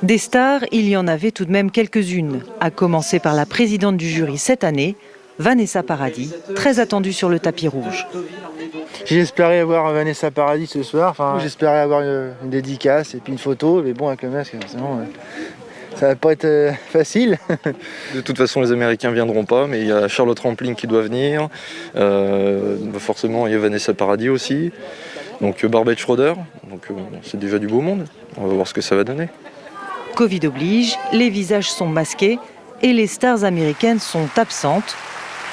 Des stars, il y en avait tout de même quelques-unes, à commencer par la présidente du jury cette année, Vanessa Paradis, très attendue sur le tapis rouge. J'espérais avoir Vanessa Paradis ce soir, j'espérais avoir une dédicace et puis une photo, mais bon, avec le masque, forcément, ça va pas être facile. De toute façon, les Américains viendront pas, mais il y a Charlotte Rampling qui doit venir, forcément il y a Vanessa Paradis aussi, donc Barbet Schroeder, donc c'est déjà du beau monde, on va voir ce que ça va donner. Covid oblige, les visages sont masqués et les stars américaines sont absentes,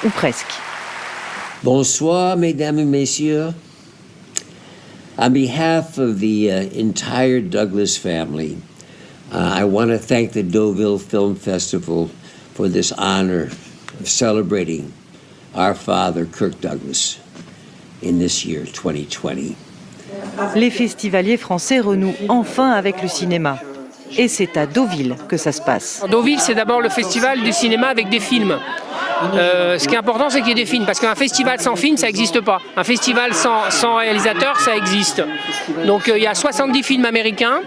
ou presque. Bonsoir, mesdames et messieurs. On behalf of the entire Douglas family, I want to thank the Deauville Film Festival for this honor of celebrating our father, Kirk Douglas, in this year, 2020. Les festivaliers français renouent enfin avec le cinéma. Et c'est à Deauville que ça se passe. Deauville, c'est d'abord le festival du cinéma avec des films. Ce qui est important, c'est qu'il y ait des films, parce qu'un festival sans film, ça n'existe pas. Un festival sans réalisateur, ça existe. Donc il y a 70 films américains,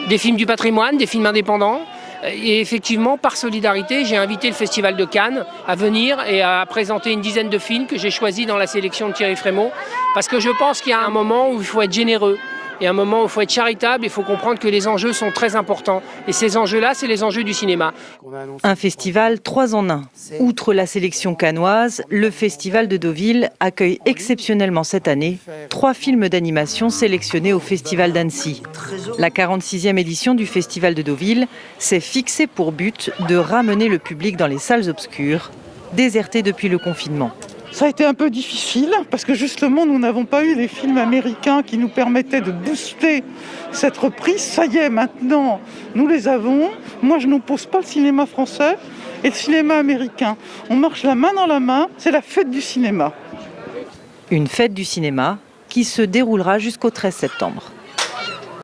des films du patrimoine, des films indépendants. Et effectivement, par solidarité, j'ai invité le Festival de Cannes à venir et à présenter une dizaine de films que j'ai choisis dans la sélection de Thierry Frémaux. Parce que je pense qu'il y a un moment où il faut être généreux. Et un moment où il faut être charitable, il faut comprendre que les enjeux sont très importants. Et ces enjeux-là, c'est les enjeux du cinéma. Un festival 3 en 1. Outre la sélection cannoise, le Festival de Deauville accueille exceptionnellement cette année 3 films d'animation sélectionnés au Festival d'Annecy. La 46e édition du Festival de Deauville s'est fixée pour but de ramener le public dans les salles obscures, désertées depuis le confinement. Ça a été un peu difficile parce que justement nous n'avons pas eu les films américains qui nous permettaient de booster cette reprise. Ça y est, maintenant nous les avons. Moi je n'oppose pas le cinéma français et le cinéma américain. On marche la main dans la main, c'est la fête du cinéma. Une fête du cinéma qui se déroulera jusqu'au 13 septembre.